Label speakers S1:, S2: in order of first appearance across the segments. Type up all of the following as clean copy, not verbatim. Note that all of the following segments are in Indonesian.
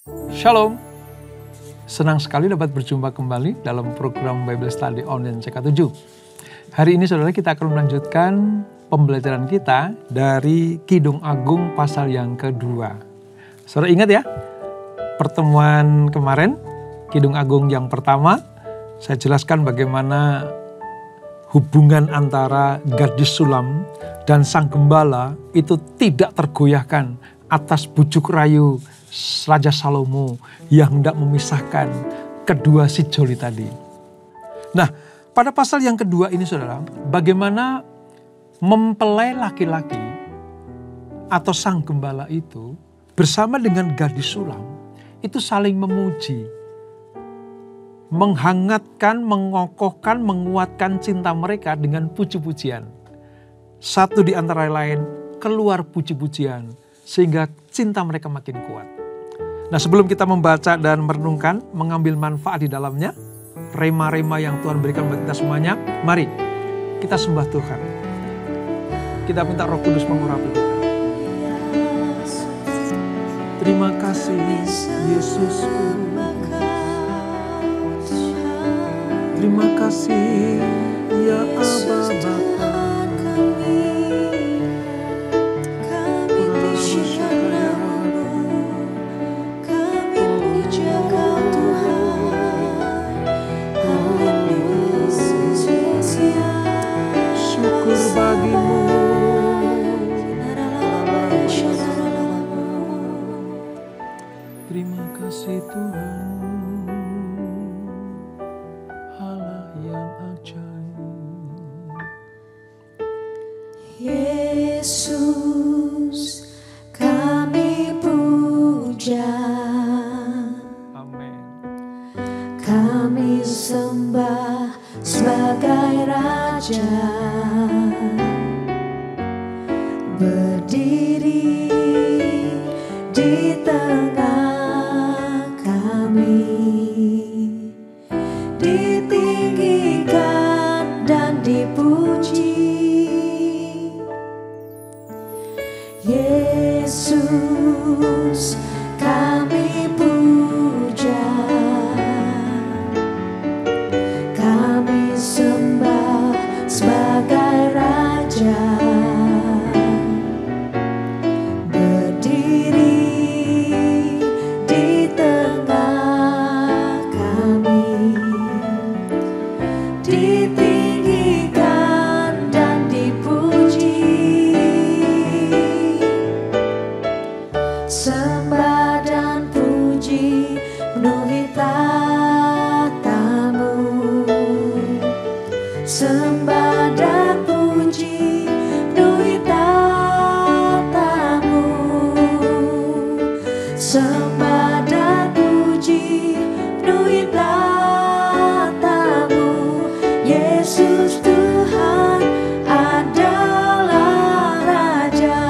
S1: Shalom, senang sekali dapat berjumpa kembali dalam program Bible Study Online CK7. Hari ini saudara kita akan melanjutkan pembelajaran kita dari Kidung Agung pasal yang kedua. Saudara ingat ya, pertemuan kemarin Kidung Agung yang pertama, saya jelaskan bagaimana hubungan antara gadis sulam dan sang gembala itu tidak tergoyahkan atas bujuk rayu Raja Salomo yang hendak memisahkan kedua si joli tadi. Nah, pada pasal yang kedua ini saudara, bagaimana mempelai laki-laki atau sang gembala itu bersama dengan gadis sulam itu saling memuji, menghangatkan, mengokohkan, menguatkan cinta mereka dengan puji-pujian. Satu di antara lain keluar puji-pujian sehingga cinta mereka makin kuat. Nah, sebelum kita membaca dan merenungkan, mengambil manfaat di dalamnya, rema-rema yang Tuhan berikan buat kita semuanya, mari kita sembah Tuhan. Kita minta Roh Kudus mengurapi kita. Terima kasih Yesusku. Terima kasih ya Aba Bapa. Syukur bagimu. Terima kasih Tuhan, Allah yang ajaib.
S2: Yesus kami puja,
S1: Amin.
S2: kami sembah sebagai Raja, berdiri di tengah kami, ditinggikan dan dipuji. Yesus kami puja, kami sembah sebagai Raja, berdiri di tengah kami, ditinggikan dan dipuji. Sembah dan puji penuhi tatamu, sembah dan puji penuhi tatamu, sembah dan puji penuhi tatamu. Yesus Tuhan adalah Raja,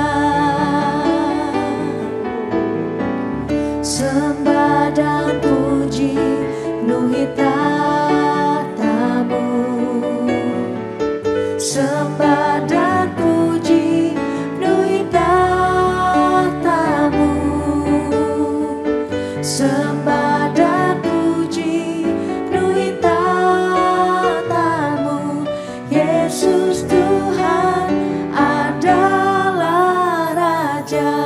S2: sembah dan puji penuhi tatamu, sembah dan puji penuhi tatamu, sembah dan puji penuhi tatamu. Yesus Tuhan adalah Raja.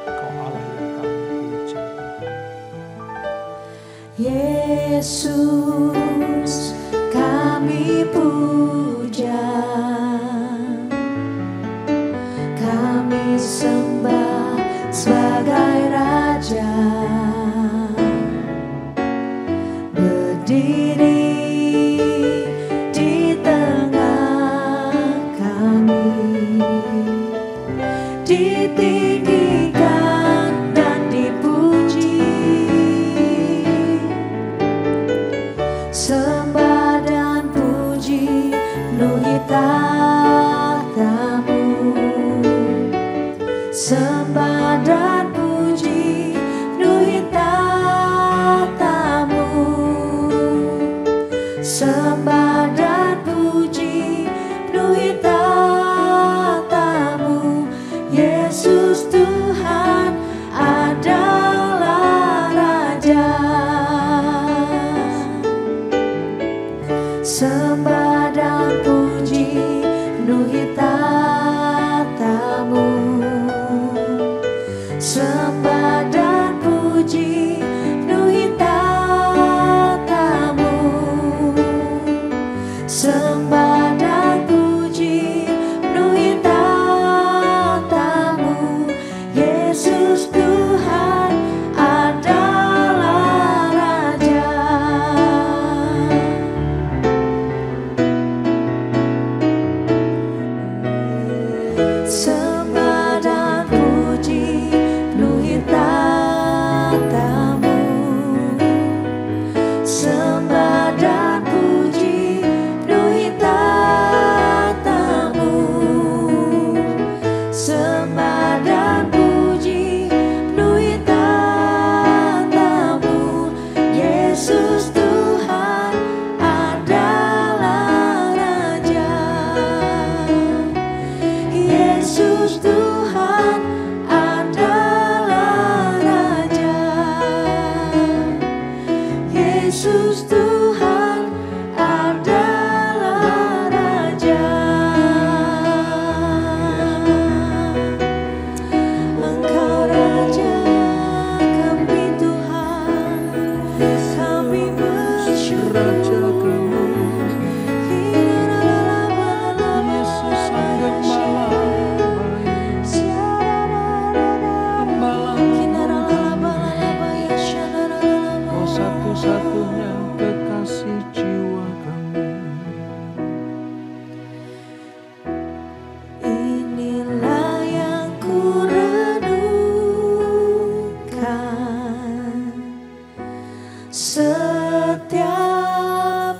S1: Kau Allah yang kami puja.
S2: Yesus kami puja, kami sembah sebagai Raja, berdiri di tengah kami, ditinggikan dan dipuji. Sembah dan puji penuhi tatamu, sembah dan puji penuhi tatamu, sembah dan puji penuhi tatamu. Yesus Tuhan sembah dan puji penuhi tatamu, sembah dan puji penuhi tatamu. Yesus Tuhan adalah Raja. Sembah dan puji penuhi tatamu, sembah dan puji penuhi tatamu, sembah dan puji penuhi tatamu. Yesus Tuhan adalah Raja. Yesus Tuhan adalah Raja. Yesus Tuhan adalah Raja. Engkau Raja, kami Tuhan, kami bersyukur.
S1: Raja kami, Yesus Sang Gembala, Oh satu-satunya kekasih jiwa kami.
S2: Inilah yang ku renungkan setiap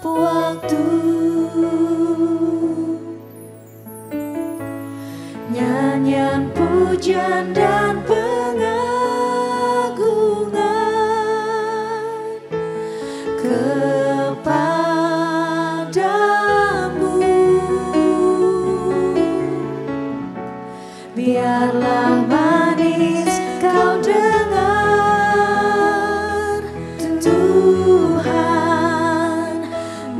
S2: waktu, nyanyian pujian dan pengagungan kepadamu. Biarlah manis kau dengar, Tuhan,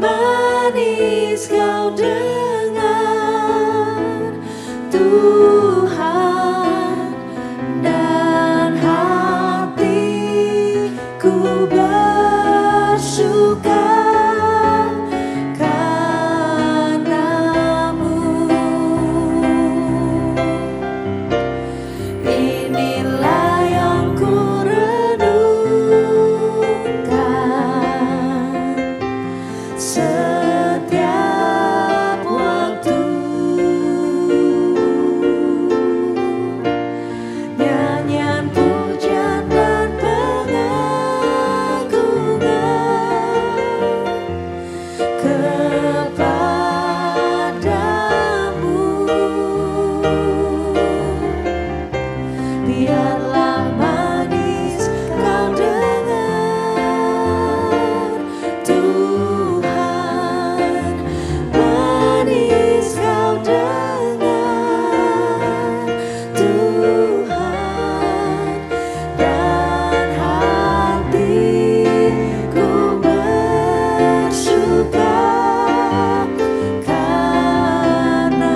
S2: manis kau dengar, Tuhan, dan hatiku bersuka karena-Mu. Inilah yang ku renungkan setiap waktu, nyanyian pujian dan pengagungan kepadamu. Biarlah manis kau dengar, Tuhan, manis kau dengar, Tuhan, dan hatiku bersuka karena-Mu.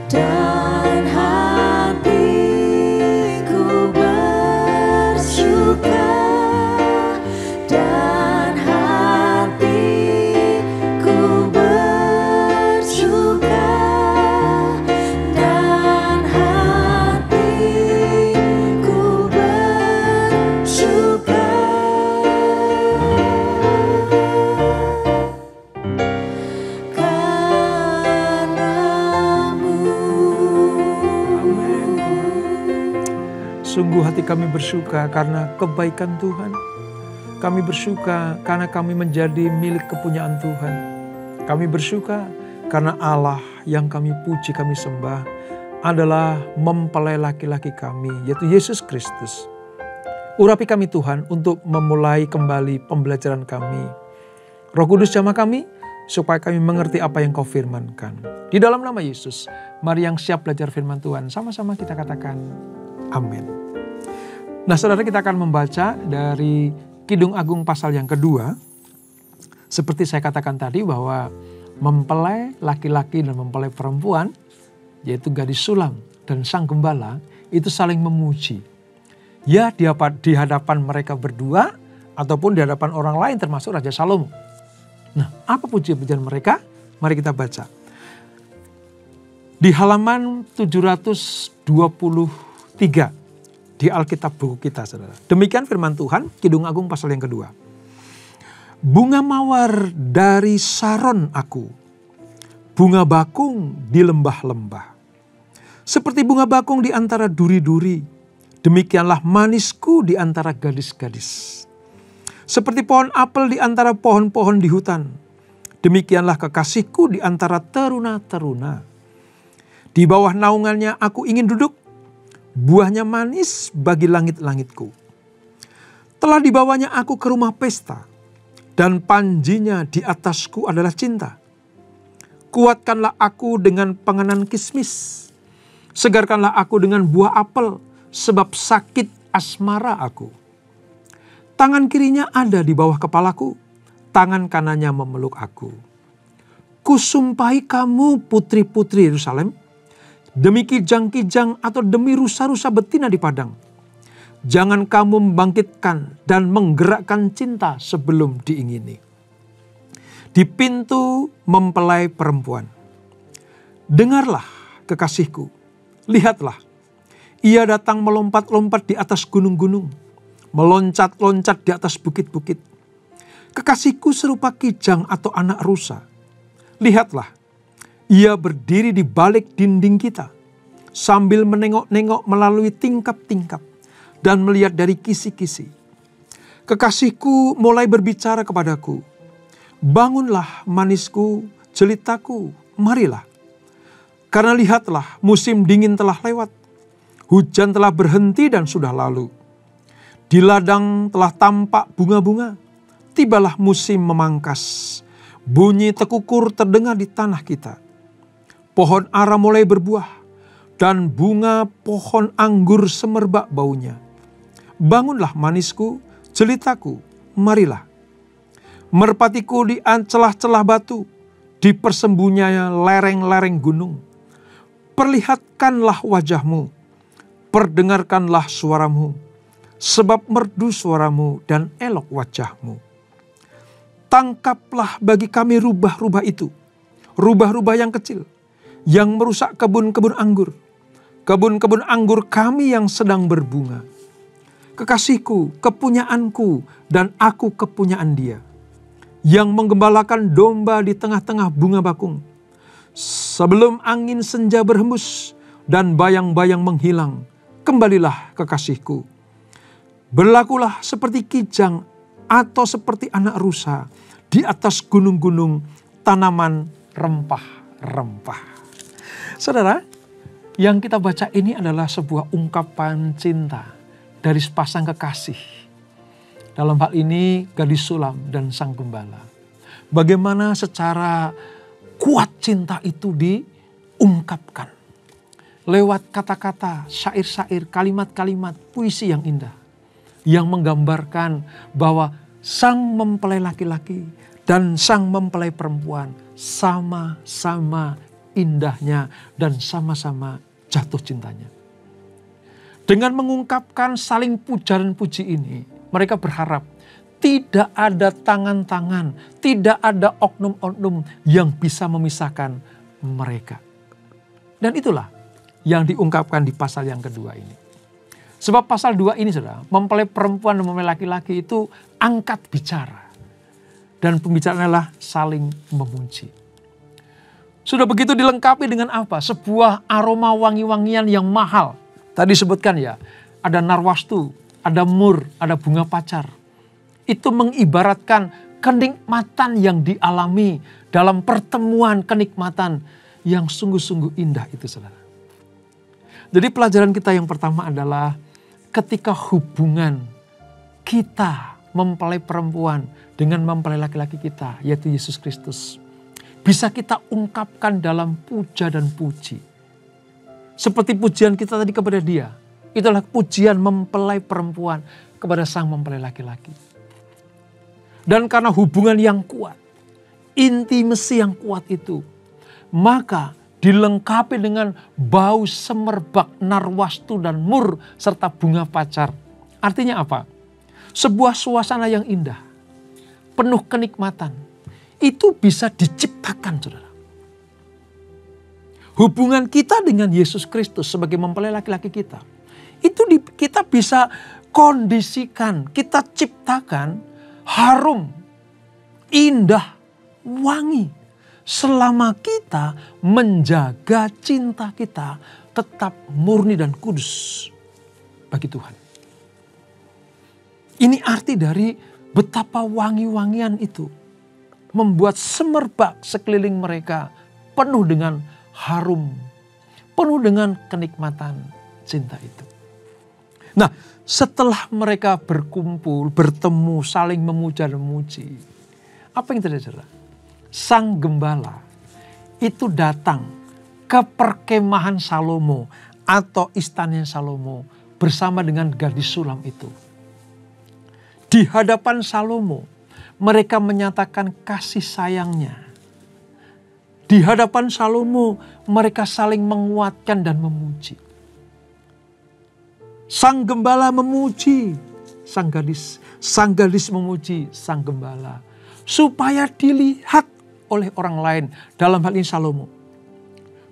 S2: Dan hatiku bersuka, dan hatiku bersuka, dan hatiku bersuka karena-Mu.
S1: Sungguh hati kami bersuka karena kebaikan Tuhan. Kami bersuka karena kami menjadi milik kepunyaan Tuhan. Kami bersuka karena Allah yang kami puji, kami sembah adalah mempelai laki-laki kami, yaitu Yesus Kristus. Urapi kami Tuhan untuk memulai kembali pembelajaran kami. Roh Kudus jamah kami supaya kami mengerti apa yang Kau firmankan. Di dalam nama Yesus, mari yang siap belajar firman Tuhan, sama-sama kita katakan amin. Nah saudara, kita akan membaca dari Kidung Agung pasal yang kedua. Seperti saya katakan tadi bahwa Mempelai laki-laki dan mempelai perempuan, yaitu gadis sulam dan sang gembala, itu saling memuji. Ya di hadapan mereka berdua ataupun di hadapan orang lain termasuk Raja Salomo. Nah, apa pujian-pujian mereka? Mari kita baca. Di halaman 723 di Alkitab buku kita, saudara. Demikian firman Tuhan, Kidung Agung pasal yang kedua. Bunga mawar dari Saron aku, bunga bakung di lembah-lembah. Seperti bunga bakung di antara duri-duri, demikianlah manisku di antara gadis-gadis. Seperti pohon apel di antara pohon-pohon di hutan, demikianlah kekasihku di antara teruna-teruna. Di bawah naungannya aku ingin duduk, buahnya manis bagi langit-langitku. Telah dibawanya aku ke rumah pesta, dan panjinya di atasku adalah cinta. Kuatkanlah aku dengan penganan kismis, segarkanlah aku dengan buah apel, sebab sakit asmara aku. Tangan kirinya ada di bawah kepalaku, tangan kanannya memeluk aku. Kusumpahi kamu putri-putri Yerusalem, demi kijang-kijang atau demi rusa-rusa betina di padang. Jangan kamu membangkitkan dan menggerakkan cinta sebelum diingini. Di pintu mempelai perempuan. Dengarlah kekasihku, lihatlah. Ia datang melompat-lompat di atas gunung-gunung, meloncat-loncat di atas bukit-bukit. Kekasihku serupa kijang atau anak rusa. Lihatlah, ia berdiri di balik dinding kita, sambil menengok-nengok melalui tingkap-tingkap dan melihat dari kisi-kisi. Kekasihku mulai berbicara kepadaku, bangunlah manisku, jelitaku, marilah. Karena lihatlah, musim dingin telah lewat, hujan telah berhenti dan sudah lalu. Di ladang telah tampak bunga-bunga, tibalah musim memangkas. Bunyi tekukur terdengar di tanah kita. Pohon ara mulai berbuah, dan bunga pohon anggur semerbak baunya. Bangunlah manisku, jelitaku, marilah. Merpatiku di celah-celah batu, di persembunyiannya lereng-lereng gunung. Perlihatkanlah wajahmu, perdengarkanlah suaramu, sebab merdu suaramu dan elok wajahmu. Tangkaplah bagi kami rubah-rubah itu, rubah-rubah yang kecil, yang merusak kebun-kebun anggur. Kebun-kebun anggur kami yang sedang berbunga. Kekasihku, kepunyaanku, dan aku kepunyaan dia. Yang menggembalakan domba di tengah-tengah bunga bakung. Sebelum angin senja berhembus dan bayang-bayang menghilang, kembalilah kekasihku. Berlakulah seperti kijang atau seperti anak rusa di atas gunung-gunung tanaman rempah-rempah. Saudara, yang kita baca ini adalah sebuah ungkapan cinta dari sepasang kekasih. Dalam hal ini gadis sulam dan sang gembala. Bagaimana secara kuat cinta itu diungkapkan. Lewat kata-kata, syair-syair, kalimat-kalimat, puisi yang indah. Yang menggambarkan bahwa sang mempelai laki-laki dan sang mempelai perempuan sama-sama indahnya dan sama-sama jatuh cintanya. Dengan mengungkapkan saling puja dan puji ini, mereka berharap tidak ada tangan-tangan, tidak ada oknum-oknum yang bisa memisahkan mereka. Dan itulah yang diungkapkan di pasal yang kedua ini. Sebab pasal 2 ini, saudara, mempelai perempuan dan mempelai laki-laki itu angkat bicara. Dan pembicaraan adalah saling memuji. Sudah begitu dilengkapi dengan apa? Sebuah aroma wangi-wangian yang mahal. Tadi disebutkan ya, ada narwastu, ada mur, ada bunga pacar. Itu mengibaratkan kenikmatan yang dialami dalam pertemuan kenikmatan yang sungguh-sungguh indah itu, saudara. Jadi pelajaran kita yang pertama adalah ketika hubungan kita mempelai perempuan dengan mempelai laki-laki kita, yaitu Yesus Kristus, bisa kita ungkapkan dalam puja dan puji. Seperti pujian kita tadi kepada dia, itulah pujian mempelai perempuan kepada sang mempelai laki-laki. Dan karena hubungan yang kuat, intimasi yang kuat itu, maka dilengkapi dengan bau semerbak, narwastu dan mur serta bunga pacar. Artinya apa? Sebuah suasana yang indah, penuh kenikmatan, itu bisa diciptakan, saudara. Hubungan kita dengan Yesus Kristus sebagai mempelai laki-laki kita, itu kita bisa kondisikan, kita ciptakan harum, indah, wangi. Selama kita menjaga cinta kita tetap murni dan kudus bagi Tuhan. Ini arti dari betapa wangi-wangian itu membuat semerbak sekeliling mereka penuh dengan harum, penuh dengan kenikmatan cinta itu. Nah, setelah mereka berkumpul, bertemu, saling memuja dan memuji, apa yang terjadi? Sang gembala itu datang ke perkemahan Salomo atau istana Salomo bersama dengan gadis sulam itu. Di hadapan Salomo, mereka menyatakan kasih sayangnya. Di hadapan Salomo, mereka saling menguatkan dan memuji. Sang gembala memuji sang gadis. Sang gadis memuji sang gembala. Supaya dilihat oleh orang lain, dalam hal ini Salomo.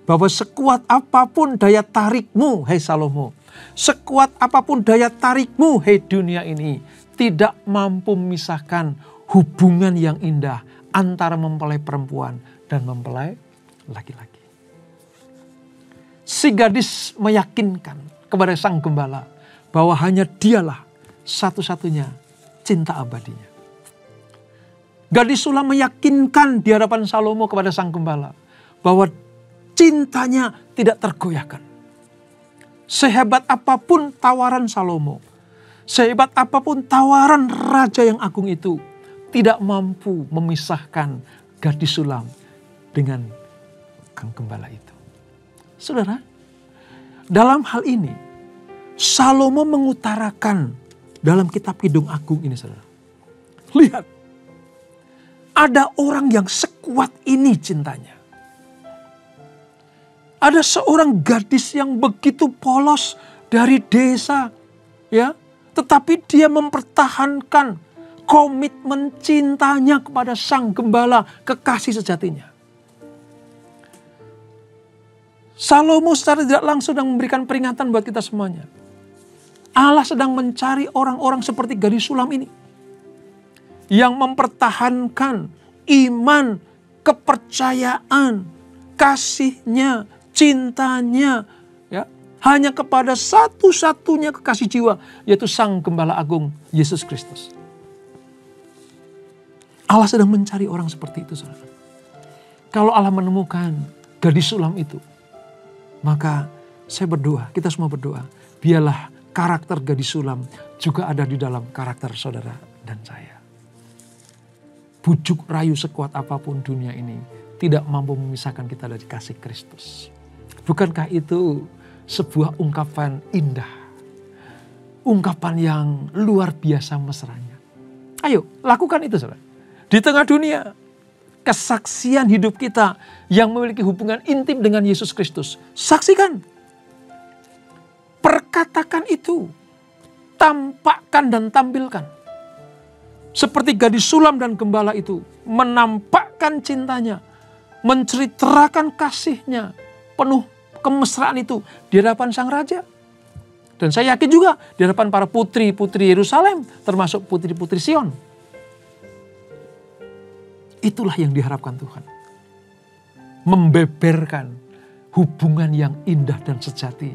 S1: Bahwa sekuat apapun daya tarikmu, hei Salomo. Sekuat apapun daya tarikmu, hei dunia ini. Tidak mampu memisahkan hubungan yang indah antara mempelai perempuan dan mempelai laki-laki. Si gadis meyakinkan kepada sang gembala bahwa hanya dialah satu-satunya cinta abadinya. Gadis sulam meyakinkan di hadapan Salomo kepada sang gembala bahwa cintanya tidak tergoyahkan. Sehebat apapun tawaran Salomo, sehebat apapun tawaran raja yang agung itu, tidak mampu memisahkan gadis sulam dengan sang gembala itu. Saudara, dalam hal ini Salomo mengutarakan dalam kitab Kidung Agung ini, saudara. Lihat. Ada orang yang sekuat ini cintanya. Ada seorang gadis yang begitu polos dari desa, ya, tetapi dia mempertahankan komitmen cintanya kepada sang gembala, kekasih sejatinya. Salomo secara tidak langsung sedang memberikan peringatan buat kita semuanya. Allah sedang mencari orang-orang seperti gadis sulam ini. Yang mempertahankan iman, kepercayaan, kasihnya, cintanya, ya, hanya kepada satu-satunya kekasih jiwa, yaitu Sang Gembala Agung, Yesus Kristus. Allah sedang mencari orang seperti itu, saudara. Kalau Allah menemukan gadis sulam itu, maka saya berdoa, kita semua berdoa, biarlah karakter gadis sulam juga ada di dalam karakter saudara dan saya. Bujuk rayu sekuat apapun dunia ini tidak mampu memisahkan kita dari kasih Kristus. Bukankah itu sebuah ungkapan indah? Ungkapan yang luar biasa mesranya. Ayo lakukan itu, saudara. Di tengah dunia, kesaksian hidup kita yang memiliki hubungan intim dengan Yesus Kristus. Saksikan. Perkatakan itu. Tampakkan dan tampilkan. Seperti gadis sulam dan gembala itu menampakkan cintanya, menceritakan kasihnya, penuh kemesraan itu di hadapan sang raja. Dan saya yakin juga di hadapan para putri-putri Yerusalem, termasuk putri-putri Sion. Itulah yang diharapkan Tuhan. Membeberkan hubungan yang indah dan sejati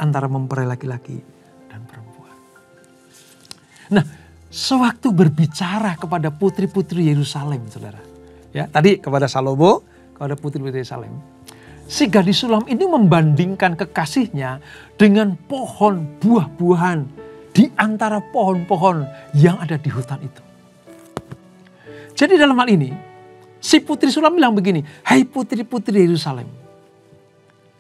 S1: antara mempelai laki-laki dan perempuan. Nah, sewaktu berbicara kepada putri-putri Yerusalem, saudara. Ya, tadi kepada Salomo, kepada putri-putri Yerusalem. Si gadis sulam ini membandingkan kekasihnya dengan pohon buah-buahan di antara pohon-pohon yang ada di hutan itu. Jadi dalam hal ini, si putri sulam bilang begini, hai putri-putri Yerusalem,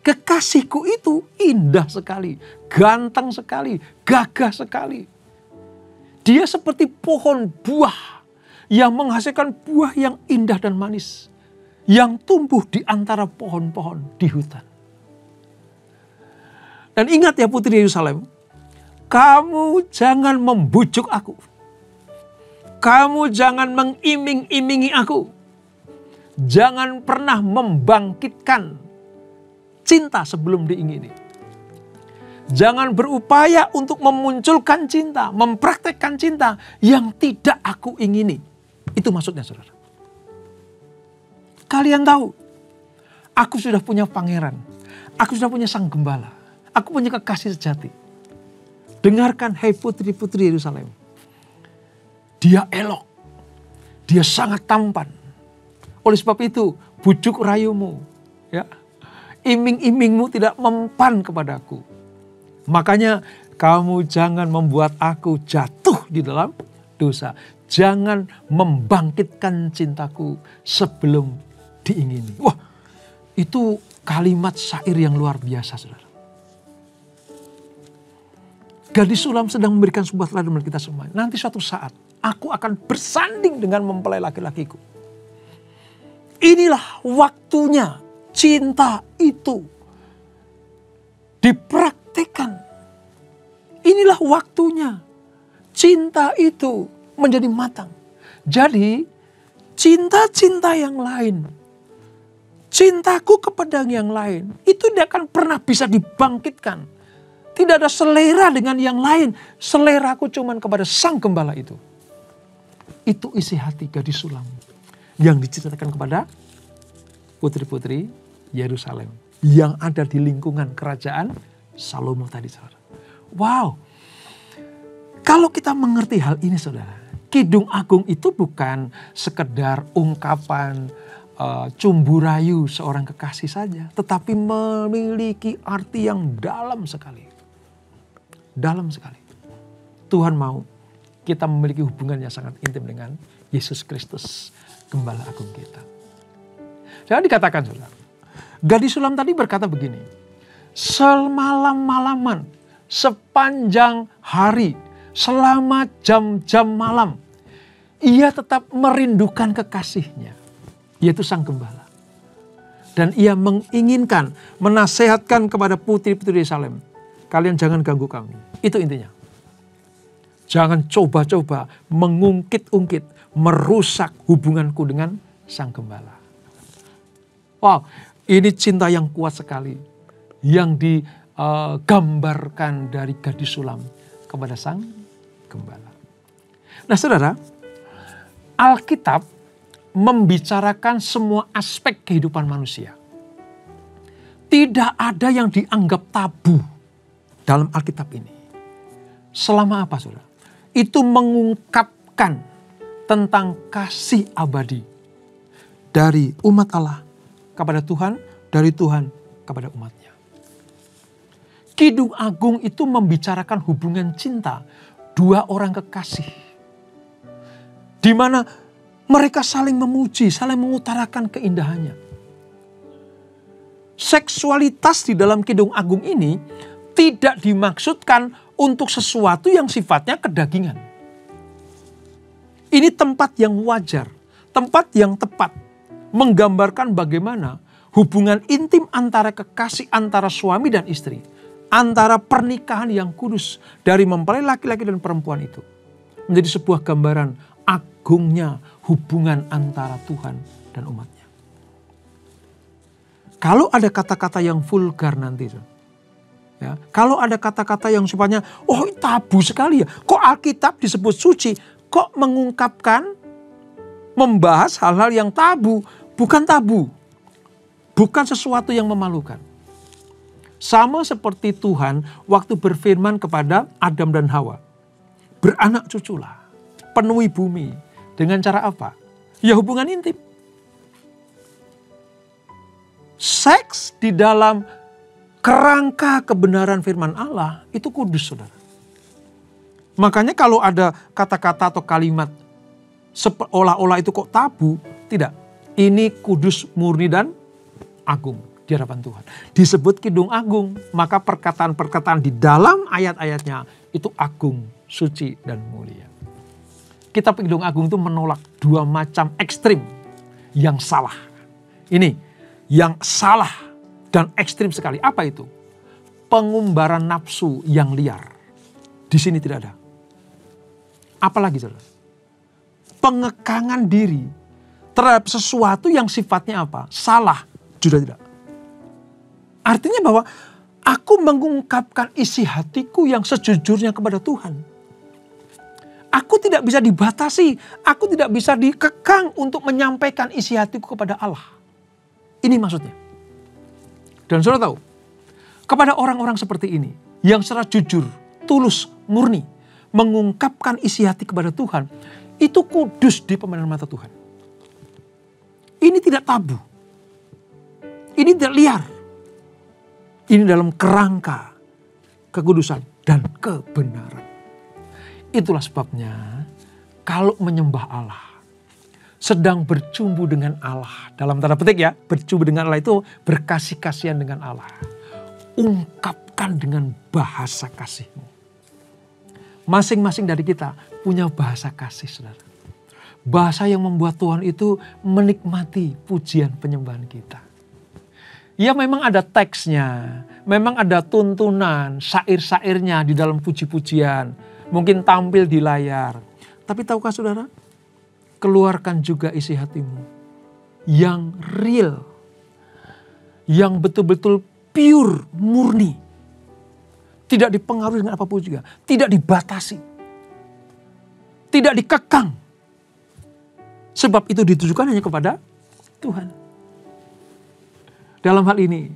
S1: kekasihku itu indah sekali, ganteng sekali, gagah sekali. Dia seperti pohon buah yang menghasilkan buah yang indah dan manis, yang tumbuh di antara pohon-pohon di hutan. Dan ingat ya putri Yerusalem, kamu jangan membujuk aku. Kamu jangan mengiming-imingi aku. Jangan pernah membangkitkan cinta sebelum diingini. Jangan berupaya untuk memunculkan cinta, mempraktekkan cinta yang tidak aku ingini. Itu maksudnya saudara. Kalian tahu, aku sudah punya pangeran. Aku sudah punya sang gembala. Aku punya kekasih sejati. Dengarkan, hai putri-putri Yerusalem. Dia elok. Dia sangat tampan. Oleh sebab itu, bujuk rayumu, ya, iming-imingmu tidak mempan kepadaku. Makanya kamu jangan membuat aku jatuh di dalam dosa. Jangan membangkitkan cintaku sebelum diingini. Wah, itu kalimat syair yang luar biasa, saudara. Gadis Sulam sedang memberikan sebuah teladan bagi kita semua. Nanti suatu saat aku akan bersanding dengan mempelai laki-lakiku. Inilah waktunya cinta itu dipraktikkan. Inilah waktunya cinta itu menjadi matang. Jadi cinta-cinta yang lain, cintaku kepada yang lain, itu tidak akan pernah bisa dibangkitkan. Tidak ada selera dengan yang lain. Seleraku cuman kepada sang gembala itu. Itu isi hati gadis Sulam yang diceritakan kepada putri-putri Yerusalem yang ada di lingkungan kerajaan Salomo tadi, saudara. Wow. Kalau kita mengerti hal ini, saudara, Kidung Agung itu bukan sekedar ungkapan cumbu rayu seorang kekasih saja, tetapi memiliki arti yang dalam sekali. Dalam sekali. Tuhan mau kita memiliki hubungan yang sangat intim dengan Yesus Kristus, Gembala Agung kita. Jangan dikatakan, saudara, gadis Sulam tadi berkata begini, semalam-malaman, sepanjang hari, selama jam-jam malam, ia tetap merindukan kekasihnya, yaitu sang gembala. Dan ia menginginkan, menasehatkan kepada putri-putri Yerusalem, kalian jangan ganggu kami. Itu intinya. Jangan coba-coba mengungkit-ungkit, merusak hubunganku dengan sang gembala. Wow, ini cinta yang kuat sekali. Yang digambarkan dari gadis Sulam kepada sang gembala. Nah, saudara, Alkitab membicarakan semua aspek kehidupan manusia. Tidak ada yang dianggap tabu dalam Alkitab ini. Selama apa, saudara? Itu mengungkapkan tentang kasih abadi dari umat Allah kepada Tuhan, dari Tuhan kepada umatnya. Kidung Agung itu membicarakan hubungan cinta dua orang kekasih, di mana mereka saling memuji, saling mengutarakan keindahannya. Seksualitas di dalam Kidung Agung ini tidak dimaksudkan untuk sesuatu yang sifatnya kedagingan. Ini tempat yang wajar, tempat yang tepat, menggambarkan bagaimana hubungan intim antara kekasih, antara suami dan istri, antara pernikahan yang kudus dari mempelai laki-laki dan perempuan itu, menjadi sebuah gambaran agungnya hubungan antara Tuhan dan umatnya. Kalau ada kata-kata yang vulgar nanti, ya, kalau ada kata-kata yang sifatnya, oh tabu sekali ya, kok Alkitab disebut suci, kok mengungkapkan, membahas hal-hal yang tabu, bukan tabu, bukan sesuatu yang memalukan. Sama seperti Tuhan waktu berfirman kepada Adam dan Hawa, beranak cuculah, penuhi bumi, dengan cara apa? Ya hubungan intim. Seks di dalam kerangka kebenaran firman Allah itu kudus, saudara. Makanya kalau ada kata-kata atau kalimat seolah-olah itu kok tabu, tidak. Ini kudus, murni dan agung di hadapan Tuhan. Disebut Kidung Agung, maka perkataan-perkataan di dalam ayat-ayatnya itu agung, suci dan mulia. Kitab Kidung Agung itu menolak dua macam ekstrim yang salah. Ini yang salah dan ekstrim sekali. Apa itu? Pengumbaran nafsu yang liar. Di sini tidak ada. Apalagi saudara? Pengekangan diri terhadap sesuatu yang sifatnya apa? Salah. Juga tidak. Artinya bahwa aku mengungkapkan isi hatiku yang sejujurnya kepada Tuhan. Aku tidak bisa dibatasi. Aku tidak bisa dikekang untuk menyampaikan isi hatiku kepada Allah. Ini maksudnya. Dan saudara tahu, kepada orang-orang seperti ini, yang secara jujur, tulus, murni, mengungkapkan isi hati kepada Tuhan, itu kudus di pandangan mata Tuhan. Ini tidak tabu. Ini tidak liar. Ini dalam kerangka kekudusan dan kebenaran. Itulah sebabnya kalau menyembah Allah, sedang bercumbu dengan Allah. Dalam tanda petik ya, bercumbu dengan Allah itu berkasih-kasihan dengan Allah. Ungkapkan dengan bahasa kasihmu. Masing-masing dari kita punya bahasa kasih, saudara. Bahasa yang membuat Tuhan itu menikmati pujian penyembahan kita. Ya memang ada teksnya, memang ada tuntunan, syair-syairnya di dalam puji-pujian. Mungkin tampil di layar. Tapi tahukah saudara? Keluarkan juga isi hatimu. Yang real. Yang betul-betul pure, murni. Tidak dipengaruhi dengan apapun juga. Tidak dibatasi. Tidak dikekang. Sebab itu ditujukan hanya kepada Tuhan. Dalam hal ini,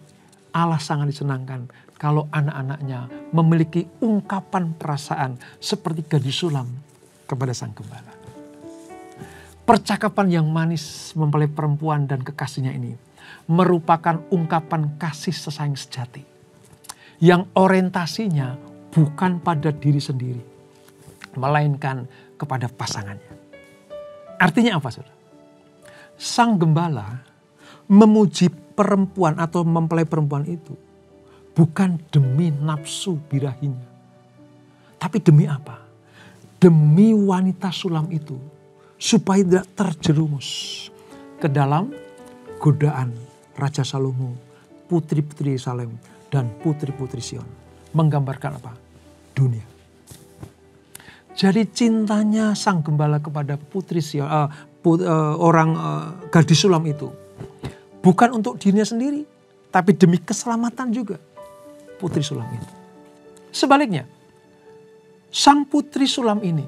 S1: Allah sangat disenangkan kalau anak-anaknya memiliki ungkapan perasaan seperti gadis sulam kepada sang gembala. Percakapan yang manis mempelai perempuan dan kekasihnya ini merupakan ungkapan kasih sesayang sejati yang orientasinya bukan pada diri sendiri, melainkan kepada pasangannya. Artinya apa, saudara? Sang gembala memuji perempuan atau mempelai perempuan itu bukan demi nafsu birahinya. Tapi demi apa? Demi wanita sulam itu. Supaya tidak terjerumus ke dalam godaan Raja Salomo, putri-putri Yerusalem, dan putri-putri Sion. Menggambarkan apa? Dunia. Jadi cintanya sang gembala kepada putri Sion, gadis sulam itu bukan untuk dirinya sendiri, tapi demi keselamatan juga putri sulam itu. Sebaliknya, sang putri sulam ini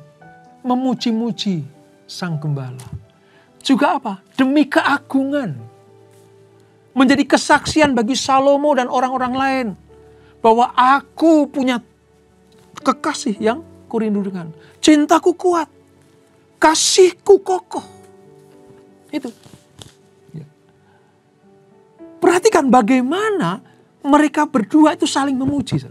S1: memuji-muji sang gembala. Juga apa? Demi keagungan. Menjadi kesaksian bagi Salomo dan orang-orang lain. Bahwa aku punya kekasih yang kurindu dengan. Cintaku kuat. Kasihku kokoh. Itu. Ya. Perhatikan bagaimana mereka berdua itu saling memuji.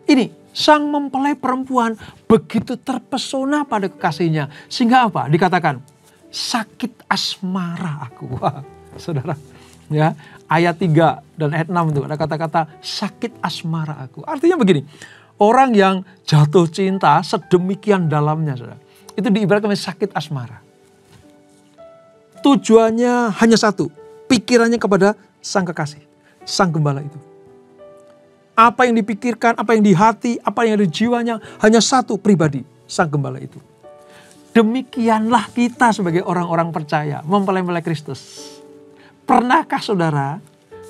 S1: Ini. Sang mempelai perempuan begitu terpesona pada kekasihnya. Sehingga apa? Dikatakan, sakit asmara aku. Wah, saudara. Ya, ayat 3 dan ayat 6 itu ada kata-kata sakit asmara aku. Artinya begini, orang yang jatuh cinta sedemikian dalamnya, saudara, itu diibaratkan sakit asmara. Tujuannya hanya satu, pikirannya kepada sang kekasih, sang gembala itu. Apa yang dipikirkan, apa yang di hati, apa yang ada di jiwanya, hanya satu pribadi, sang gembala itu. Demikianlah kita sebagai orang-orang percaya, mempelai-mempelai Kristus. Pernahkah saudara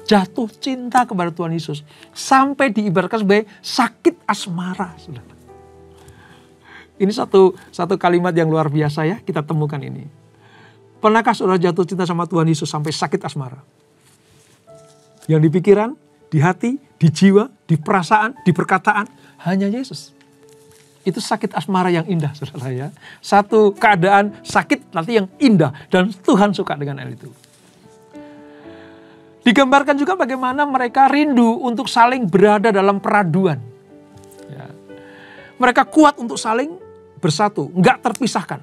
S1: jatuh cinta kepada Tuhan Yesus sampai diibaratkan sebagai sakit asmara, saudara? Ini satu kalimat yang luar biasa ya, kita temukan ini. Pernahkah saudara jatuh cinta sama Tuhan Yesus sampai sakit asmara? Yang di pikiran, di hati, di jiwa, di perasaan, di perkataan, hanya Yesus. Itu sakit asmara yang indah, saudara ya. Satu keadaan sakit nanti yang indah dan Tuhan suka dengan hal itu. Digambarkan juga bagaimana mereka rindu untuk saling berada dalam peraduan. Ya. Mereka kuat untuk saling bersatu, nggak terpisahkan.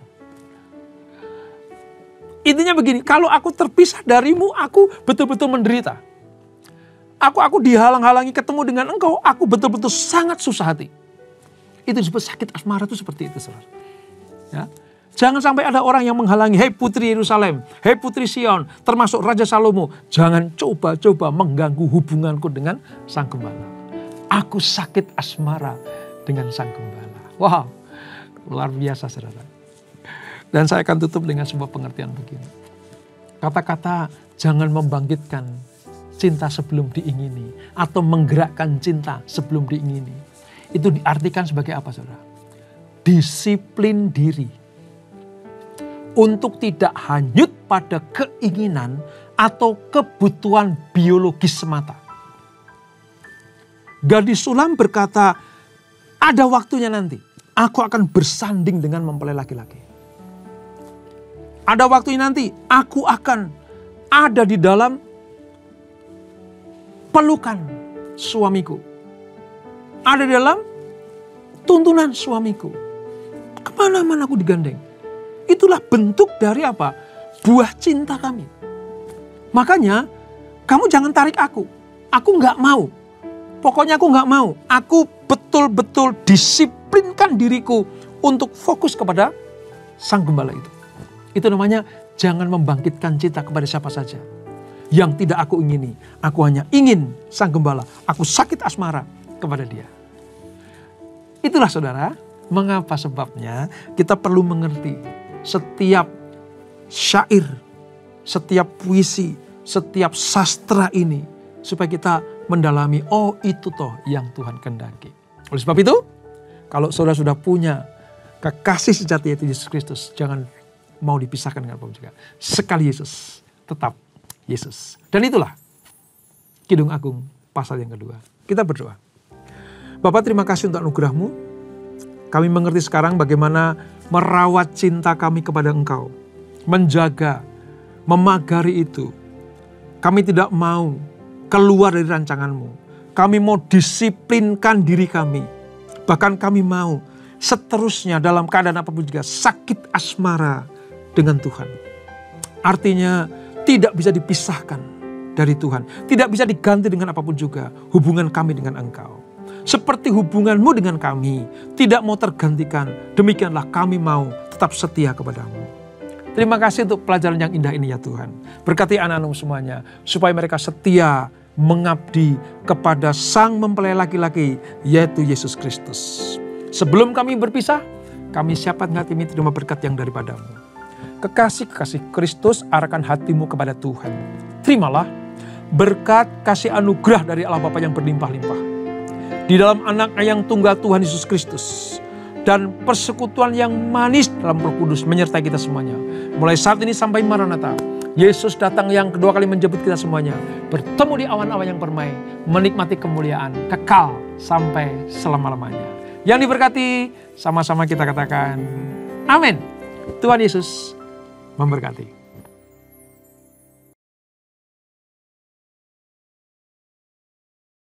S1: Intinya begini, kalau aku terpisah darimu, aku betul-betul menderita. Aku dihalang-halangi ketemu dengan engkau, aku betul-betul sangat susah hati. Itu disebut sakit asmara itu seperti itu, saudara. Ya. Jangan sampai ada orang yang menghalangi, hei putri Yerusalem, hei putri Sion, termasuk Raja Salomo, jangan coba-coba mengganggu hubunganku dengan Sang Gembala. Aku sakit asmara dengan Sang Gembala. Wow, luar biasa saudara. Dan saya akan tutup dengan sebuah pengertian begini. Kata-kata jangan membangkitkan cinta sebelum diingini, atau menggerakkan cinta sebelum diingini. Itu diartikan sebagai apa saudara? Disiplin diri. Untuk tidak hanyut pada keinginan atau kebutuhan biologis semata. Gadis Sulam berkata, ada waktunya nanti aku akan bersanding dengan mempelai laki-laki. Ada waktunya nanti aku akan ada di dalam pelukan suamiku. Ada di dalam tuntunan suamiku. Kemana-mana aku digandeng. Itulah bentuk dari apa? Buah cinta kami. Makanya kamu jangan tarik aku. Aku gak mau. Pokoknya aku gak mau. Aku betul-betul disiplinkan diriku untuk fokus kepada Sang Gembala itu. Itu namanya jangan membangkitkan cinta kepada siapa saja. Yang tidak aku ingini. Aku hanya ingin Sang Gembala. Aku sakit asmara kepada dia. Itulah saudara. Mengapa sebabnya kita perlu mengerti. Setiap syair, setiap puisi, setiap sastra ini. Supaya kita mendalami, oh itu toh yang Tuhan kehendaki. Oleh sebab itu, kalau saudara sudah punya kekasih sejati yaitu Yesus Kristus, jangan mau dipisahkan dengan apapun juga. Sekali Yesus, tetap Yesus. Dan itulah Kidung Agung pasal yang kedua. Kita berdoa. Bapak terima kasih untuk anugerah-Mu. Kami mengerti sekarang bagaimana merawat cinta kami kepada Engkau. Menjaga, memagari itu. Kami tidak mau keluar dari rancangan-Mu. Kami mau disiplinkan diri kami. Bahkan kami mau seterusnya dalam keadaan apapun juga sakit asmara dengan Tuhan. Artinya tidak bisa dipisahkan dari Tuhan. Tidak bisa diganti dengan apapun juga hubungan kami dengan Engkau. Seperti hubungan-Mu dengan kami tidak mau tergantikan. Demikianlah kami mau tetap setia kepada-Mu. Terima kasih untuk pelajaran yang indah ini ya Tuhan. Berkati anak-anak-Mu semuanya. Supaya mereka setia mengabdi kepada Sang Mempelai laki-laki yaitu Yesus Kristus. Sebelum kami berpisah, kami siapkan hati kami terima berkat yang daripada-Mu. Kekasih-kekasih Kristus arahkan hatimu kepada Tuhan. Terimalah berkat kasih anugerah dari Allah Bapa yang berlimpah-limpah. Di dalam anak-Nya yang tunggal Tuhan Yesus Kristus. Dan persekutuan yang manis dalam Roh Kudus menyertai kita semuanya. Mulai saat ini sampai Maranatha. Yesus datang yang kedua kali menjemput kita semuanya. Bertemu di awan-awan yang permai. Menikmati kemuliaan kekal sampai selama-lamanya. Yang diberkati sama-sama kita katakan amin. Tuhan Yesus memberkati.